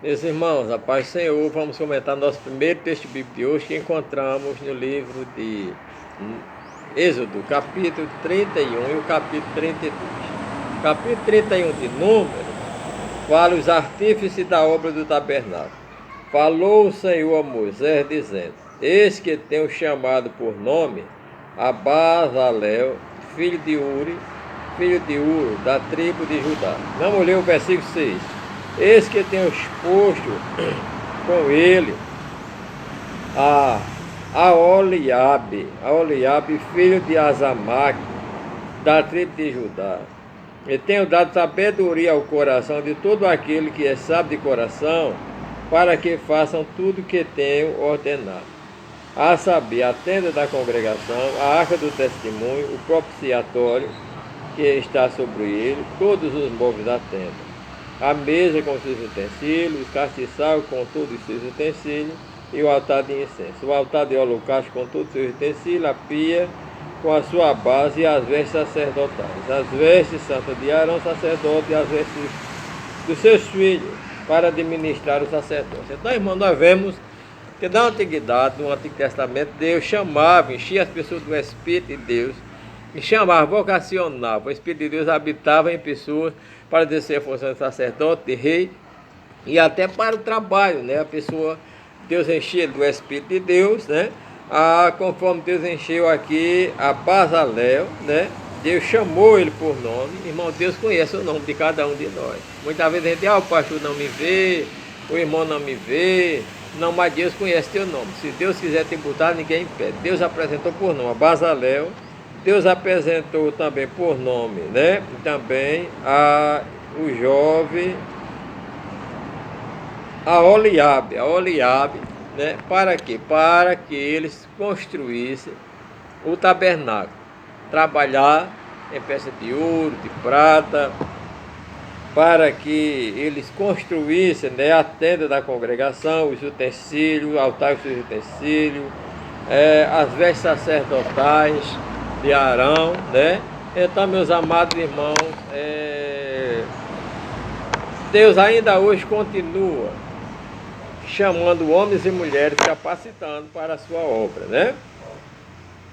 Meus irmãos, a paz do Senhor, vamos comentar nosso primeiro texto bíblico de hoje que encontramos no livro de Êxodo, capítulo 31 e o capítulo 32. O capítulo 31 de Números fala os artífices da obra do tabernáculo. Falou o Senhor a Moisés, dizendo: Eis que tenho chamado por nome a Bezalel, filho de Uri, da tribo de Judá. Vamos ler o versículo 6. Eis que tenho exposto com ele a Oliabe, filho de Azamaque, da tribo de Judá. E tenho dado sabedoria ao coração de todo aquele que é sábio de coração, para que façam tudo o que tenho ordenado. A saber, a tenda da congregação, a arca do testemunho, o propiciatório que está sobre ele, todos os móveis da tenda, a mesa com seus utensílios, o castiçal com todos os seus utensílios e o altar de incenso, o altar de holocausto com todos os seus utensílios, a pia com a sua base e as vestes sacerdotais, as vestes santas de Arão, sacerdote, e as vestes dos seus filhos, para administrar o sacerdócio. Então, irmão, nós vemos que na antiguidade, no Antigo Testamento, Deus chamava, enchia as pessoas do Espírito de Deus, e chamava, vocacionava. O Espírito de Deus habitava em pessoas para exercer a função de sacerdote, de rei, e até para o trabalho, né? A pessoa, Deus enchia do Espírito de Deus, né? Conforme Deus encheu aqui a Bezalel, né? Deus chamou ele por nome. Irmão, Deus conhece o nome de cada um de nós. Muitas vezes a gente, o pastor não me vê, o irmão não me vê. Não, mas Deus conhece teu nome. Se Deus quiser te botar, ninguém impede. Deus apresentou por nome a Bezalel. Deus apresentou também por nome, né? Também o jovem, a Oliabe, né? Para quê? Para que eles construíssem o tabernáculo, trabalhar em peças de ouro, de prata, para que eles construíssem, né, a tenda da congregação, os utensílios, o altar com os utensílios, as vestes sacerdotais de Arão, né? Então, meus amados irmãos, Deus ainda hoje continua chamando homens e mulheres, capacitando para a sua obra, né?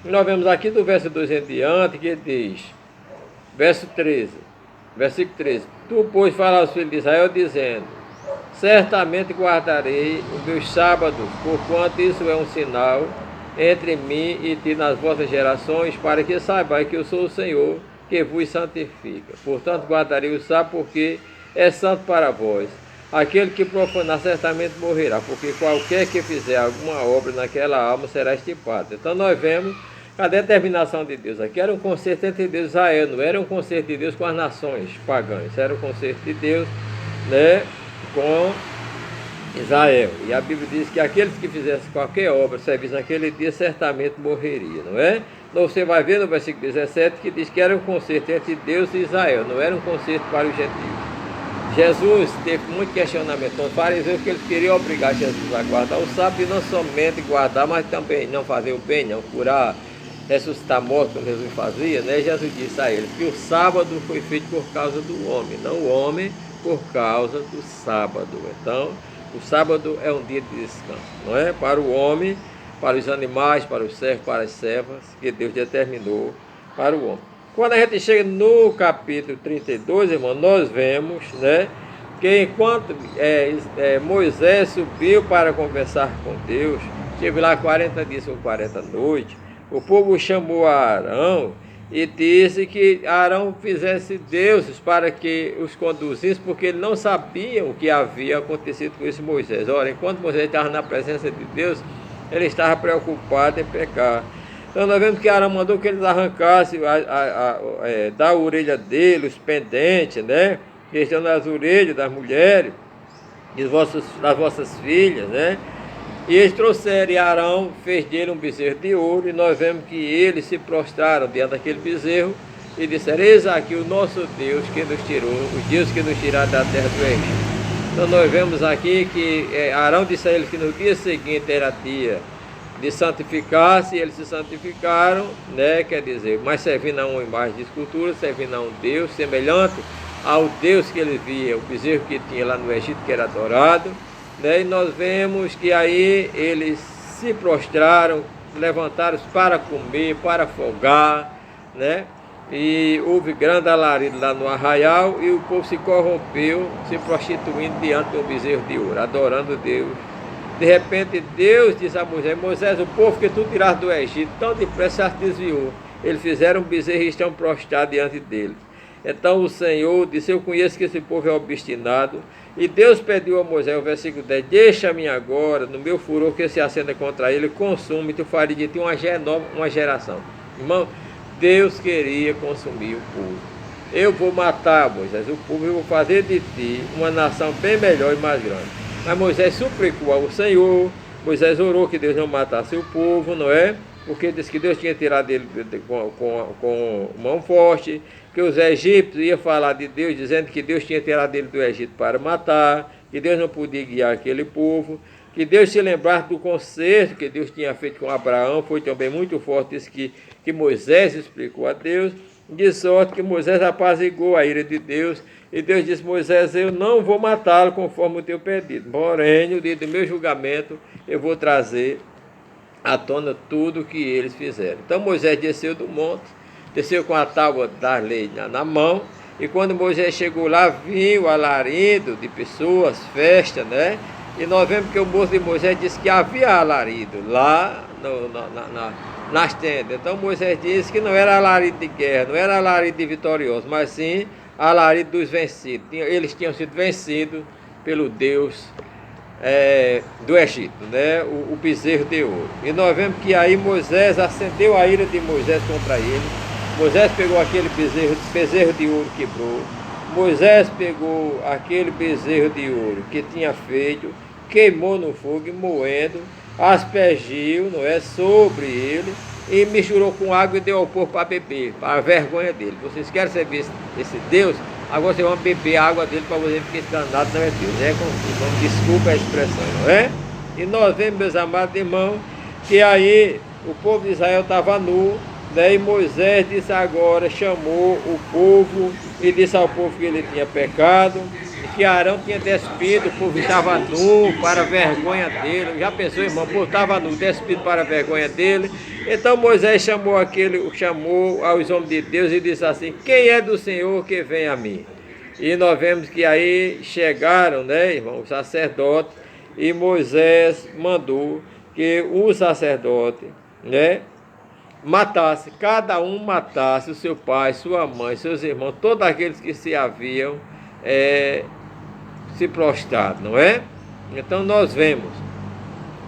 Nós vemos aqui do verso 2 em diante, que diz, versículo 13, Tu, pois, fala aos filhos de Israel, dizendo: Certamente guardarei os meus sábados, porquanto isso é um sinal entre mim e ti nas vossas gerações, para que saibais que eu sou o Senhor, que vos santifica. Portanto, guardarei o sábado, porque é santo para vós. Aquele que profanar certamente morrerá, porque qualquer que fizer alguma obra naquela alma será estipado. Então nós vemos a determinação de Deus. Aqui era um concerto entre Deus e Israel, não era um concerto de Deus com as nações pagãs, era um concerto de Deus, né, com Israel. E a Bíblia diz que aqueles que fizessem qualquer obra, serviço naquele dia, certamente morreria, não é? Então você vai ver no versículo 17 que diz que era um concerto entre Deus e Israel, não era um concerto para os gentios. Jesus teve muito questionamento com os fariseus, que eles queriam obrigar Jesus a guardar o sábado, e não somente guardar, mas também não fazer o bem, não curar, ressuscitar mortos, como Jesus fazia, né? Jesus disse a eles que o sábado foi feito por causa do homem, não o homem por causa do sábado. Então, o sábado é um dia de descanso, não é? Para o homem, para os animais, para os servos, para as servas, que Deus determinou para o homem. Quando a gente chega no capítulo 32, irmão, nós vemos, né, que enquanto Moisés subiu para conversar com Deus, esteve lá 40 dias ou 40 noites, o povo chamou a Arão e disse que Arão fizesse deuses para que os conduzisse, porque eles não sabiam o que havia acontecido com esse Moisés. Ora, enquanto Moisés estava na presença de Deus, ele estava preocupado em pecar. Então nós vemos que Arão mandou que eles arrancassem da orelha dele, os pendentes, né, que estão nas orelhas das mulheres, das vossas filhas, né? E eles trouxeram, e Arão fez dele um bezerro de ouro, e nós vemos que eles se prostraram diante daquele bezerro e disseram: Eis aqui o nosso Deus que nos tirou, os deuses que nos tiraram da terra do Egito. Então nós vemos aqui que Arão disse a eles que no dia seguinte era dia de santificar-se, e eles se santificaram, né? Quer dizer, mas servindo a uma imagem de escultura, servindo a um Deus semelhante ao Deus que ele via, o bezerro que tinha lá no Egito, que era adorado, né? E nós vemos que aí eles se prostraram, levantaram para comer, para folgar, né? E houve grande alarido lá no arraial e o povo se corrompeu, se prostituindo diante do bezerro de ouro, adorando Deus. De repente Deus disse a Moisés: Moisés, o povo que tu tiraste do Egito tão depressa se desviou. Eles fizeram um bezerro e estão prostrados diante dele. Então o Senhor disse: eu conheço que esse povo é obstinado. E Deus pediu a Moisés, o versículo 10, deixa-me agora, no meu furor que se acenda contra ele, consuma, e tu faria de ti uma geração. Irmão, Deus queria consumir o povo. Eu vou matar, Moisés, o povo, eu vou fazer de ti uma nação bem melhor e mais grande. Mas Moisés suplicou ao Senhor, Moisés orou que Deus não matasse o povo, não é? Porque disse que Deus tinha tirado ele com mão forte, que os egípcios iam falar de Deus, dizendo que Deus tinha tirado ele do Egito para matar, que Deus não podia guiar aquele povo, que Deus se lembrasse do concerto que Deus tinha feito com Abraão, foi também muito forte isso que Moisés explicou a Deus, de sorte que Moisés apaziguou a ira de Deus, e Deus disse: Moisés, eu não vou matá-lo conforme o teu pedido, porém, no dia do meu julgamento, eu vou trazer à tona tudo o que eles fizeram. Então Moisés desceu do monte, desceu com a tábua da lei na mão, e quando Moisés chegou lá, viu alarido de pessoas, festa, né? E nós vemos que o moço de Moisés disse que havia alarido lá nas tendas. Então Moisés disse que não era alarido de guerra, não era alarido de vitorioso, mas sim alarido dos vencidos. Eles tinham sido vencidos pelo Deus do Egito, né? O bezerro de ouro. E nós vemos que aí Moisés acendeu a ira de Moisés contra ele. Moisés pegou aquele bezerro de ouro, quebrou. Moisés pegou aquele bezerro de ouro que tinha feito, queimou no fogo e moendo, aspergiu, não é, sobre ele, e misturou com água e deu ao povo para beber, para a vergonha dele. Vocês querem saber esse Deus? Agora vocês vão beber a água dele para você ficar escandado, não é Deus, é com desculpa a expressão, não é? E nós vemos, meus amados irmãos, que aí o povo de Israel estava nu, né? E Moisés disse agora, chamou o povo e disse ao povo que ele tinha pecado, que Arão tinha despido, o povo estava nu para a vergonha dele. Já pensou, irmão, o povo estava nu, despido para a vergonha dele. Então Moisés chamou aos homens de Deus e disse assim: quem é do Senhor que vem a mim? E nós vemos que aí chegaram, né, irmão, os sacerdotes, e Moisés mandou que o sacerdote, né, matasse, cada um matasse o seu pai, sua mãe, seus irmãos, todos aqueles que se haviam se prostrado, não é? Então nós vemos,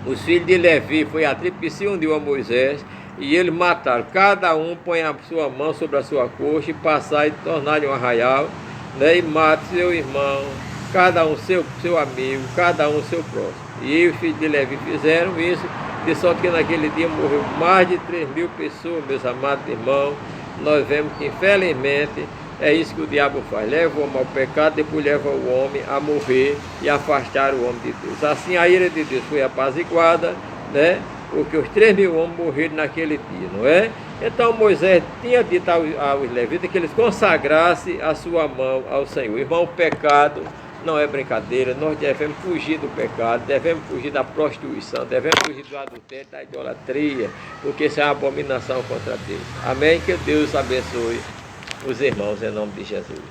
os filhos de Levi, foi a tríplice que se uniu a Moisés, e eles mataram, cada um põe a sua mão sobre a sua coxa, e passar e tornar um arraial, né? E mata seu irmão, cada um seu amigo, cada um seu próximo. E os filhos de Levi fizeram isso, de sorte que naquele dia morreu mais de 3.000 pessoas, meus amados irmãos. Nós vemos que infelizmente é isso que o diabo faz, leva o homem ao pecado, depois leva o homem a morrer e afastar o homem de Deus. Assim a ira de Deus foi apaziguada, né? Porque os 3.000 homens morreram naquele dia, não é? Então Moisés tinha dito aos levitas que eles consagrassem a sua mão ao Senhor. Irmão, o pecado não é brincadeira, nós devemos fugir do pecado, devemos fugir da prostituição, devemos fugir do adultério, da idolatria, porque isso é uma abominação contra Deus. Amém? Que Deus abençoe os irmãos em nome de Jesus.